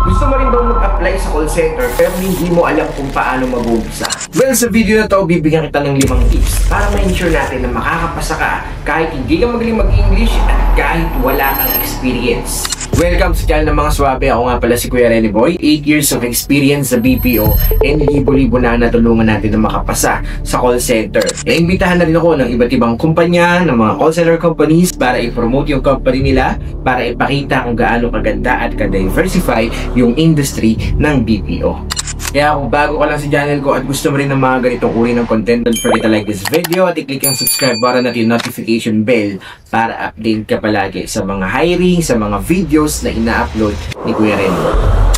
Gusto mo rin bang mag-apply sa call center pero hindi mo alam kung paano mag-uumpisa? Well, sa video na to, bibigyan kita ng 5 tips para ma-ensure natin na makakapasa ka kahit hindi ka magaling mag-English at kahit wala kang experience. Welcome sa channel ng mga swabe. Ako nga pala si Kuya Renny Boy. 8 years of experience sa BPO and libo-libo na natulungan natin na makapasa sa call center. Naimbitahan na rin ako ng iba't ibang kumpanya, ng mga call center companies para i-promote yung company nila, para ipakita kung gaano kaganda at ka-diversify yung industry ng BPO. Kaya kung bago ka lang sa channel ko at gusto mo rin ng mga ganitong uri ng content, don't forget to like this video at i-click ang subscribe button at yung notification bell para update ka palagi sa mga hiring, sa mga videos na ina-upload ni Kuya Renny.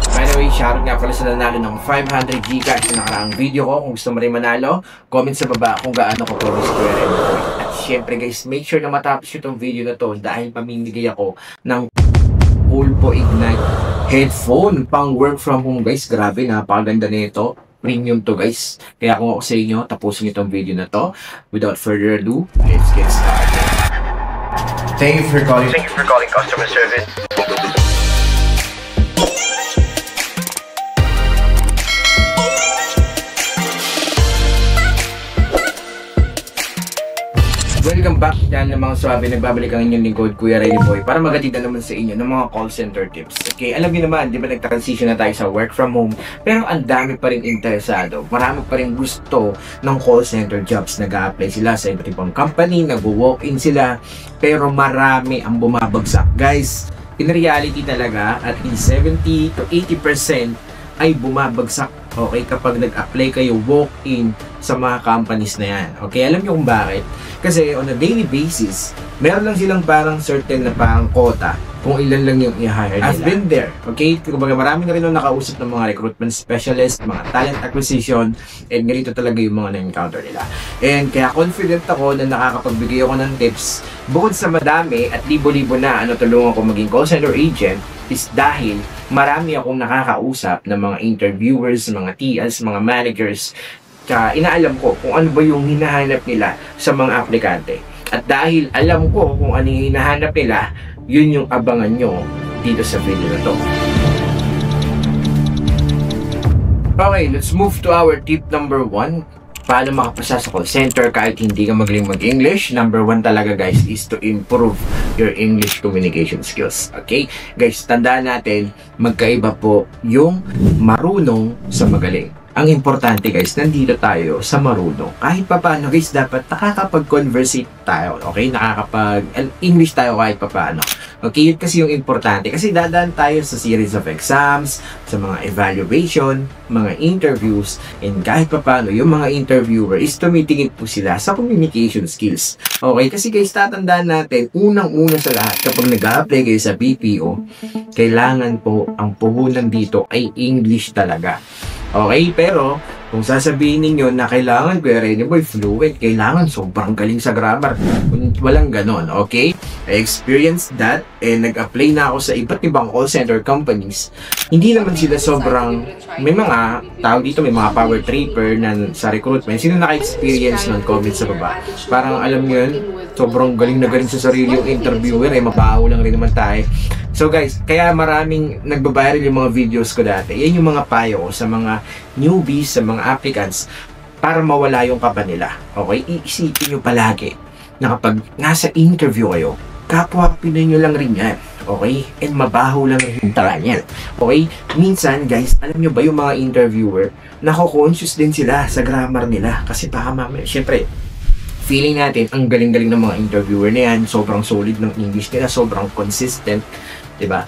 By the way, shoutout nga pala sa nanalo ng 500 Gcash sa nakaraang video ko. Kung gusto mo rin manalo, comment sa baba kung gaano ko promise si Kuya Renny. At syempre guys, make sure na matapos itong video na to dahil pamimigay ako ng Ulpo Ignite headphone pang work from home guys. Grabe, napakaganda nito. Premium to guys. Kaya kung ako sa inyo, tapusin itong video na to. Without further ado, let's get started. Thank you for calling customer service. Welcome back dyan ng mga swabe. Nagbabalik ang inyong lingkod, Kuya Renny Boy, para magatid na naman sa inyo ng mga call center tips. Okay, alam niyo naman, di ba nag-transition na tayo sa work from home, pero ang dami pa rin interesado. Marami pa rin gusto ng call center jobs. Nag-a-apply sila sa iba't ibang company, nag-walk-in sila, pero marami ang bumabagsak. Guys, in reality talaga, at least 70 to 80% ay bumabagsak. Okay, kapag nag-apply kayo walk-in sa mga companies na yan. Okay, alam niyo kung bakit? Kasi on a daily basis, meron lang silang parang certain na parang quota kung ilan lang yung i-hire nila. I've been there. Okay, kumbaga marami na rin nung nakausap ng mga recruitment specialist, mga talent acquisition, and ganito talaga yung mga na-encounter nila. And kaya confident ako na nakakapagbigay ako ng tips bukod sa madami at libo-libo na tulungan ko maging call center agent is dahil marami akong nakakausap ng mga interviewers, mga TLs, mga managers. Kaya inaalam ko kung ano ba yung hinahanap nila sa mga aplikante. At dahil alam ko kung ano yung hinahanap nila, yun yung abangan nyo dito sa video na to. Okay, let's move to our tip number 1. Paano makapasa sa call center kahit hindi ka magaling mag-English? Number 1 talaga guys is to improve your English communication skills. Okay? Guys, tandaan natin, magkaiba po yung marunong sa magaling. Ang importante guys, nandito tayo sa marunong. Kahit pa paano guys, dapat nakakapag-conversate tayo. Okay? Nakakapag-English tayo kahit pa paano. Okay? Yun kasi yung importante. Kasi dadaan tayo sa series of exams, sa mga evaluation, mga interviews, and kahit pa paano, yung mga interviewer is tumitingin po sila sa communication skills. Okay? Kasi guys, tatandaan natin, unang-una sa lahat, kapag nag-a-apply kayo sa BPO, kailangan po, ang puhunan dito ay English talaga. Okay, pero kung sasabihin ninyo na kailangan Kuya Renny Boy fluent, kailangan sobrang galing sa grammar, walang ganon, okay? I experienced that and nag-apply na ako sa iba't ibang call center companies. Hindi naman sila sobrang, may mga tao dito, may mga power tripper na sa recruitment. Sino naka-experience nun? Comment sa baba. Parang alam nyo yun, sobrang galing na galing sa sarili yung interviewer, mabaho lang rin naman tayo. So guys, kaya maraming nagbabiral yung mga videos ko dati. Yan yung mga payo ko sa mga newbies, sa mga applicants, para mawala yung kaba nila. Okay? Iisipin nyo palagi na kapag nasa interview kayo, kapwa Pinoy nyo lang rin yan. Okay? And mabaho lang rin yung tala niyan. Okay? Minsan guys, alam nyo ba yung mga interviewer, nako-conscious din sila sa grammar nila. Kasi baka mamaya, syempre, feeling natin, ang galing-galing ng mga interviewer na yan, sobrang solid ng English nila, sobrang consistent, diba?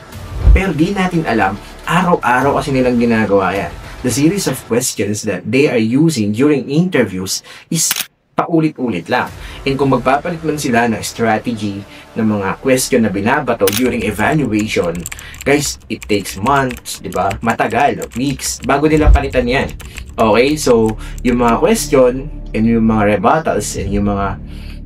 Pero di natin alam, araw-araw kasi nilang ginagawa yan. The series of questions that they are using during interviews is paulit-ulit lang. And kung magpapalit man sila ng strategy ng mga question na binabato during evaluation, guys, it takes months, diba? Matagal, weeks, bago nila palitan yan. Okay, so yung mga question and yung mga rebuttals and yung mga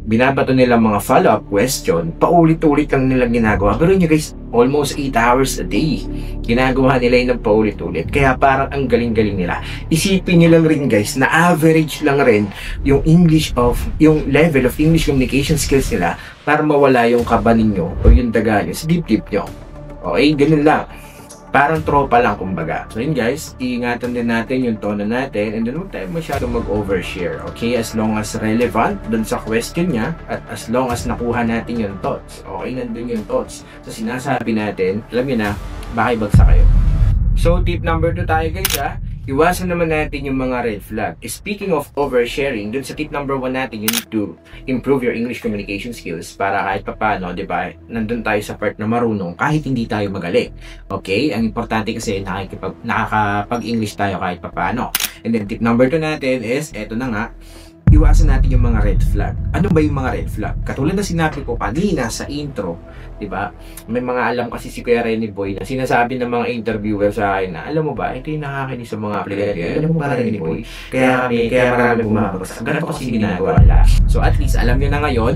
binabato nila mga follow-up question, paulit-ulit lang nilang ginagawa. Pero nyo guys, almost 8 hours a day ginagawa nila yun ng paulit-ulit. Kaya parang ang galing-galing nila. Isipin nyo lang rin guys, na average lang rin yung yung level of English communication skills nila para mawala yung kaba ninyo o yung daga nyo sa dip-dip nyo. Okay, ganun lang. Parang tropa lang kumbaga. So yun guys, iingatan din natin yung tono natin and then huwag tayo masyado mag-overshare. Okay? As long as relevant dun sa question niya at as long as nakuha natin yung thoughts. Okay, nandun yung thoughts. So sinasabi natin, alam niyo na, bakibagsa kayo. So tip number 2 tayo guys iwasan naman natin yung mga red flag. Speaking of oversharing, dun sa tip number 1 natin, you need to improve your English communication skills para kahit papano, di ba, nandun tayo sa part na marunong kahit hindi tayo magaling. Okay? Ang importante kasi nakakapag-English tayo kahit papano. And then tip number 2 natin is, eto na nga, iwasan natin yung mga red flag. Ano ba yung mga red flag? Katulad na sinabi ko kanina sa intro, di ba? May mga alam kasi si Kuya Renny Boy na sinasabi ng mga interviewer sa akin na, alam mo ba, ito yung nakakinig sa mga aplikasyon. Alam mo ba, Renny Boy? Kaya marami bumabagsak. Ganito kasi ginagawa nila. So at least, alam nyo na ngayon,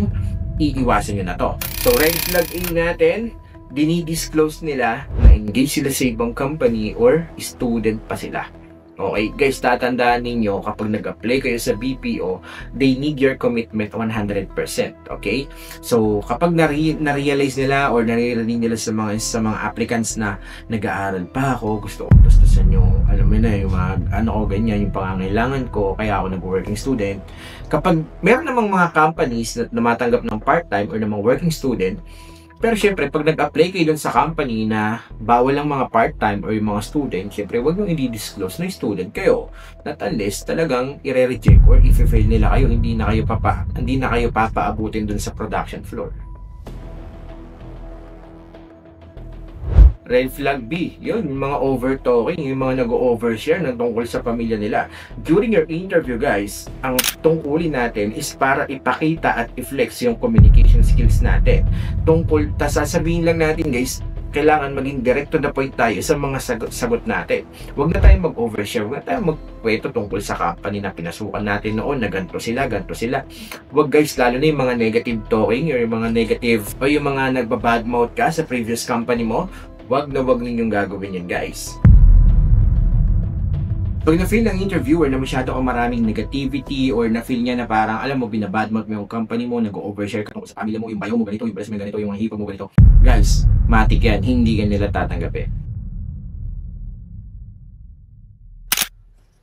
iiwasan nyo na to. So red flag A natin, dinidisclose nila na engage sila sa ibang company or student pa sila. Okay, guys, tatandaan ninyo kapag nag-apply kayo sa BPO, they need your commitment 100%. Okay? So, kapag na-realize nila or naririnig nila sa mga applicants na nag-aaral pa ako, gusto ko tustusan yung, alam mo na, yung mga, ganyan, yung pangangailangan ko, kaya ako nag-working student. Kapag meron namang mga companies na matanggap ng part-time or ng mga working student, pero syempre, pag nag-apply kayo dun sa company na bawal ang mga part-time or yung mga student, syempre, huwag nyo i-disclose na yung student kayo. Not unless talagang i-reject or i-fail nila kayo, hindi na kayo papaabutin dun sa production floor. Red flag B, yun, yung mga over-talking, yung mga nag-overshare ng tungkol sa pamilya nila. During your interview, guys, ang tungkulin natin is para ipakita at i-flex yung communication skills natin. Sasabihin lang natin, guys, kailangan maging direct to the point tayo sa mga sagot natin. Huwag na tayong mag-overshare, huwag na tayong magkwento tungkol sa company na pinasukan natin noon, na ganito sila. Huwag guys, lalo na yung mga negative talking or yung mga negative o yung mga nagbabadmouth ka sa previous company mo, wag ninyong gagawin yan, guys. Pag na-feel ng interviewer na masyado kang maraming negativity or na-feel niya na parang, alam mo, binabadmouth mo yung company mo, nag-overshare ka tungkol sa pamilya mo, yung bayo mo ganito, yung balas mo ganito, yung mga hipo mo ganito. Guys, matik yan, hindi ka nila tatanggapin.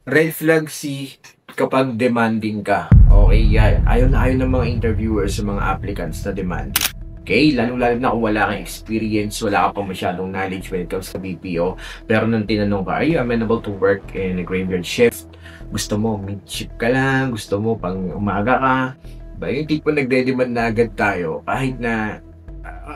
Red flag C, kapag demanding ka. Okay, yan. Ayaw ng mga interviewers sa mga applicants na demanding. Okay, lalo na kung wala kang experience, wala ka pa masyadong knowledge when it comes to BPO. Pero nung tinanong ka, are you amenable to work in a graveyard shift? Gusto mo mid-shift ka lang? Gusto mo pang umaga ka? Ba, yung tipo nagde-demand na agad tayo kahit na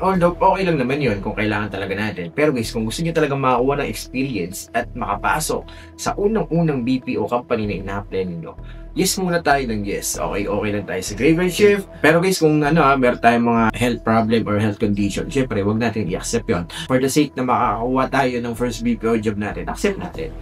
although okay lang naman yun kung kailangan talaga natin. Pero guys, kung gusto niyo talaga makakuha ng experience at makapasok sa unang-unang BPO company na ina-apply ninyo, yes muna tayo ng yes. Okay lang tayo sa graveyard shift. Pero guys, kung meron tayong mga health problem or health condition, syempre, wag natin i-accept yun. For the sake na makakakuha tayo ng first BPO job natin, accept natin.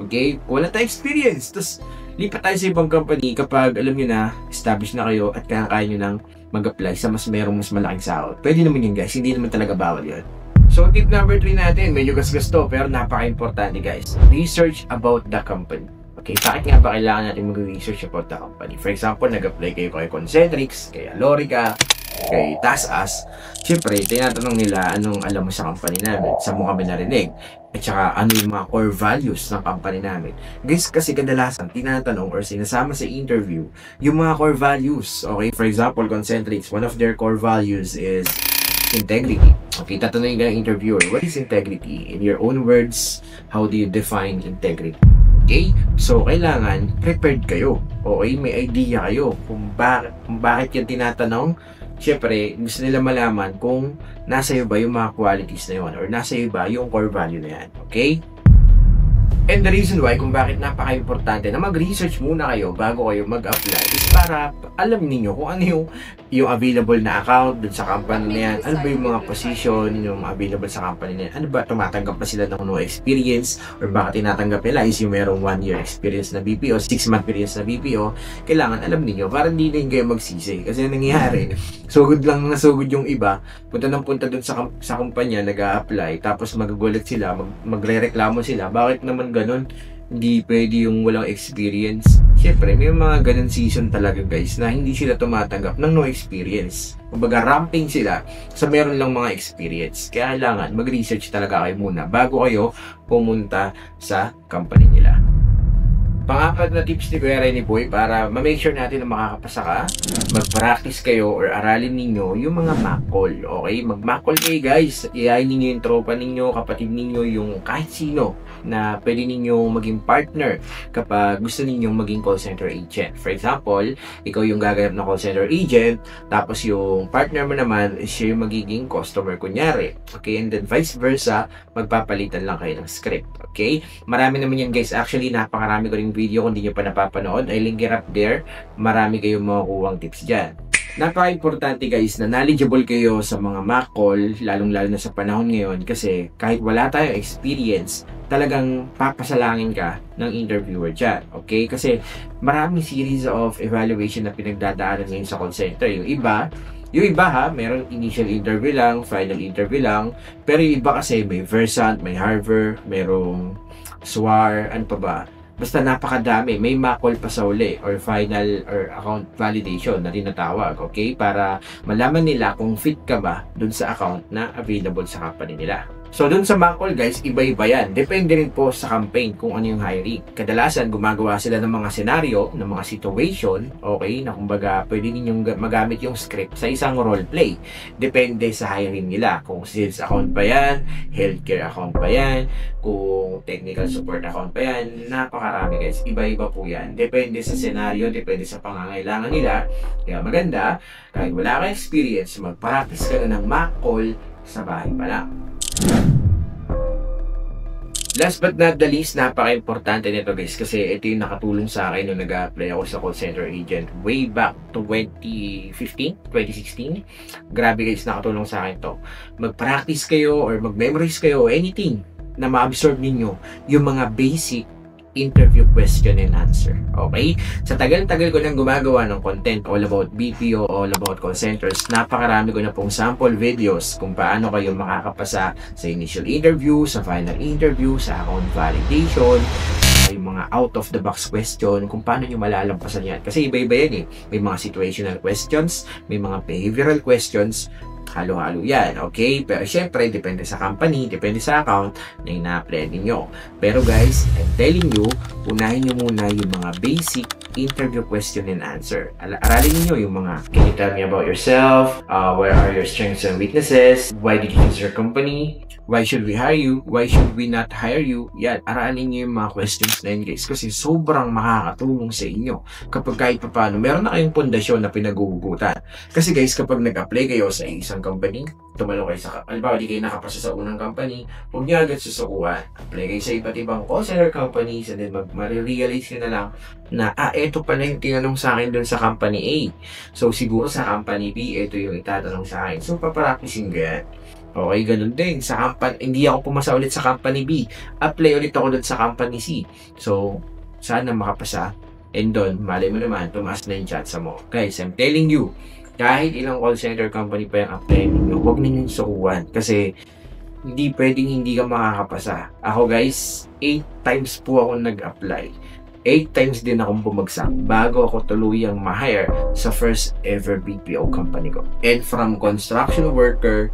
Okay? Kung wala tayong experience, tapos lipat tayo sa ibang company kapag alam nyo na, established na kayo at kaya nyo nang mag-apply sa mas malaking sahod. Pwede naman yun, guys. Hindi naman talaga bawal yun. So, tip number 3 natin, medyo gasgas to, pero napaka-importante, guys. Research about the company. Okay, bakit nga ba kailangan natin mag-research about the company? For example, nag-apply kayo kay Concentrix, kay Alorica, kay TaskUs. Siyempre, tinatanong nila anong alam mo sa company namin, saan mo kami narinig, at saka ano yung mga core values ng company namin. Guys, kasi kadalasan tinatanong or sinasama sa interview yung mga core values. Okay, for example, Concentrix, one of their core values is integrity. Okay, tatanungin ka ng interviewer, what is integrity? In your own words, how do you define integrity? Okay? So, kailangan prepared kayo. Okay? May idea kayo kung bakit yan tinatanong. Siyempre, gusto nila malaman kung nasa iyo ba yung mga qualities na yun or nasa iyo ba yung core value na yan. Okay? And the reason why kung bakit napaka-importante na mag-research muna kayo bago kayo mag-apply is para alam niyo kung ano yung available na account dun sa company na yan. Ano ba yung mga position yung available sa company na yan? Ano ba tumatanggap na sila ng no experience or baka tinatanggap nila is yung merong 1 year experience na BPO, 6-month experience na BPO. Kailangan alam niyo para hindi din kayo magsisi. Kasi nangyayari, sugod lang na sugod yung iba, punta dun sa kumpanya, nag-a-apply, tapos magagulat sila, magre-reklamo sila. Bakit naman ganun? Hindi pwede yung walang experience. Siyempre, may mga ganun season talaga guys na hindi sila tumatanggap ng no experience. Kumbaga, ramping sila sa meron lang mga experience. Kaya kailangan mag-research talaga kayo muna bago kayo pumunta sa company nila. Pang-apat na tips ni Kuya Renny Boy para ma-make sure natin na makakapasa ka, mag-practice kayo or aralin ninyo yung mga mock call. Okay? Mag-mock call kayo guys. Iyayin ninyo yung tropa ninyo, kapatid ninyo, yung kahit sino na pwede ninyong maging partner kapag gusto ninyong maging call center agent. For example, ikaw yung gaganap na call center agent, tapos yung partner mo naman is siya yung magiging customer kunyari. Okay? And then vice versa, magpapalitan lang kayo ng script. Okay? Marami naman yan guys. Actually, napakarami ko rin video kung di nyo pa napapanood. I link it up there. Marami kayong makukuhang tips dyan. Napaka-importante guys na knowledgeable kayo sa mga mock call, lalong-lalo na sa panahon ngayon kasi kahit wala tayong experience, talagang papasalangin ka ng interviewer dyan. Okay? Kasi maraming series of evaluation na pinagdadaanan ngayon sa call center. Yung iba ha, meron initial interview lang, final interview lang, pero yung iba kasi may Versant, may Harvard, merong SWAR, ano pa ba? Basta napakadami, may mock call pa sa uli or final or account validation na tinatawag, okay? Para malaman nila kung fit ka ba dun sa account na available sa company nila. So, dun sa mock call guys, iba-iba yan. Depende rin po sa campaign kung ano yung hiring. Kadalasan, gumagawa sila ng mga senaryo, ng mga situation, okay, na kumbaga, pwede ninyong magamit yung script sa isang role play. Depende sa hiring nila. Kung sales account pa yan, healthcare account pa yan, kung technical support account pa yan, napakarami guys. Iba-iba po yan. Depende sa senaryo, depende sa pangangailangan nila. Kaya maganda, kahit wala kang experience, mag-practice ka na ng mock call sa bahay pa lang. Last but not the least, napaka-importante nito guys kasi ito yung nakatulong sa akin nung nag-apply ako sa call center agent way back to 2015, 2016. Grabe guys, nakatulong sa akin to. Mag-practice kayo or mag-memorize kayo, anything na ma-absorb ninyo yung mga basic interview question and answer. Okay? Sa tagal-tagal ko nang gumagawa ng content all about BPO, all about call centers, napakarami ko na pong sample videos kung paano kayo makakapasa sa initial interview, sa final interview, sa account validation, yung mga out of the box question, kung paano nyo malalampasan yan. Kasi iba-iba yan eh. May mga situational questions, may mga behavioral questions, halo-halo yan, okay? Pero syempre, depende sa company, depende sa account na ina-apply ninyo. Pero guys, I'm telling you, unahin nyo muna yung mga basic interview question and answer. Aralin niyo yung mga, can you tell me about yourself? Where are your strengths and weaknesses? Why did you choose your company? Why should we hire you? Why should we not hire you? Yan, aralin niyo yung mga questions na yun guys kasi sobrang makakatulong sa inyo kapag kahit paano meron na kayong pundasyon na pinaguhugutan. Kasi guys, kapag nag-apply kayo sa isang company, tumalo kayo sa, halimbawa di kayo nakapasa sa unang company, huwag niyo agad susukuan. Apply kayo sa iba't ibang call center companies and then ma-realize nyo na lang na, eto pala yung tinanong sa akin dun sa company A. So, siguro sa company B, eto yung itatanong sa akin. So, papracticing ko yan. Okay, ganun din. Sa company, hindi ako pumasa ulit sa company B. Apply ulit ako dun sa company C. So, sana makapasa. And doon, malay mo naman, tumaas na yung chance mo. Guys, I'm telling you, kahit ilang call center company pa yung apply ninyo, huwag ninyong sukuan. Kasi, hindi pwedeng hindi ka makakapasa. Ako guys, 8 times po ako nag-apply. 8 times din akong bumagsak bago ako tuluyang ma-hire sa first ever BPO company ko. And from construction worker,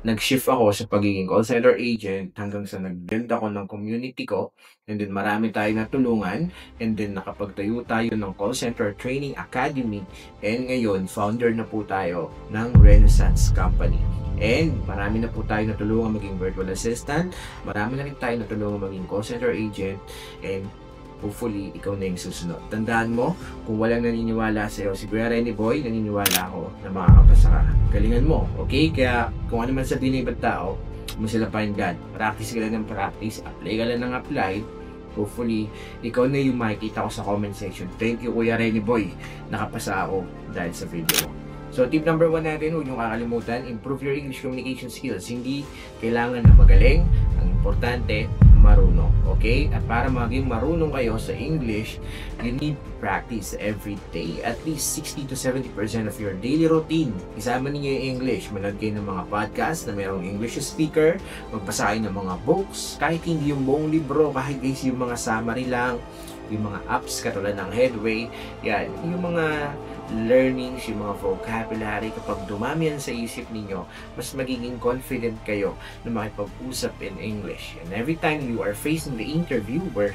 nag-shift ako sa pagiging call center agent hanggang sa nag-build ako ng community ko, and then marami tayo natulungan, and then nakapagtayo tayo ng call center training academy, and ngayon founder na po tayo ng Renaissance Company. And marami na po tayo natulungan maging virtual assistant, marami na rin tayo natulungan maging call center agent, and hopefully, ikaw na yung susunod. Tandaan mo, kung walang naniniwala sa'yo, si Kuya Renny Boy, naniniwala ako na makakapasa ka. Galingan mo, okay? Kaya, kung ano man sabihin ng ibang tao, mo sila pakinggan. Practice ka lang ng practice, apply ka lang ng apply. Hopefully, ikaw na yung makikita ko sa comment section. Thank you, Kuya Renny Boy. Nakapasa ako dahil sa video mo. So, tip number 1 natin, huwag niyong kakalimutan, improve your English communication skills. Hindi kailangan na magaling. Ang importante, marunong. Okay? At para maging marunong kayo sa English, you need to practice every day. At least 60 to 70% of your daily routine. Isama ninyo yung English. Manood kayo ng mga podcast na mayroong English speaker. Magbasa kayo ng mga books. Kahit hindi yung buong libro, kahit guys yung mga summary lang, yung mga apps katulad ng Headway, yan, yung mga learnings, yung mga vocabulary, kapag dumami yan sa isip ninyo, mas magiging confident kayo na makipag-usap in English. And every time you are facing the interviewer,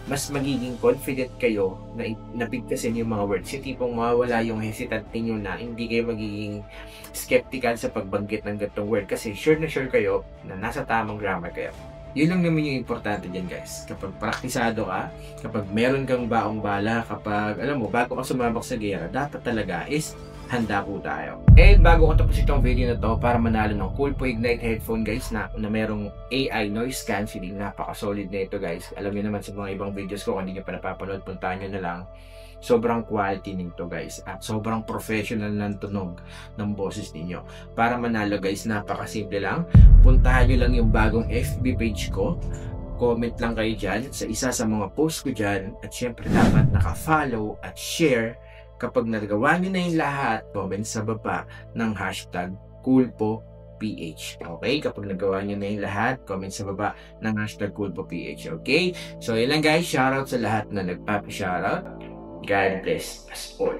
mas magiging confident kayo na nabigkasin yung mga words. Yung tipong mawawala yung hesitant ninyo na hindi kayo magiging skeptical sa pagbanggit ng gatong word kasi sure na sure kayo na nasa tamang grammar kayo. Yun lang naman yung importante dyan guys. Kapag praktisado ka, kapag meron kang baong bala, kapag alam mo, bago ka sumabak sa gera, dapat talaga is handa po tayo. And bago ko tapos itong video na to, para manalo ng Coolpo Ignite headphone guys na merong AI noise cancelling, napaka-solid na ito guys. Alam niyo naman sa mga ibang videos ko, kung hindi nyo pa napapanood, puntahan nyo na lang. Sobrang quality nito guys at sobrang professional ng tunog ng boses ninyo. Para manalo guys, napakasimple lang. Puntahan nyo lang yung bagong FB page ko. Comment lang kayo dyan sa isa sa mga post ko dyan. At syempre dapat naka-follow at share. Kapag nagawa nyo na yung lahat, comment sa baba ng hashtag CoolpoPH. Okay? Kapag nagawa nyo na yung lahat, comment sa baba ng hashtag CoolpoPH. Okay? So yun lang guys. Shoutout sa lahat na nagpapa-shoutout. God bless us all.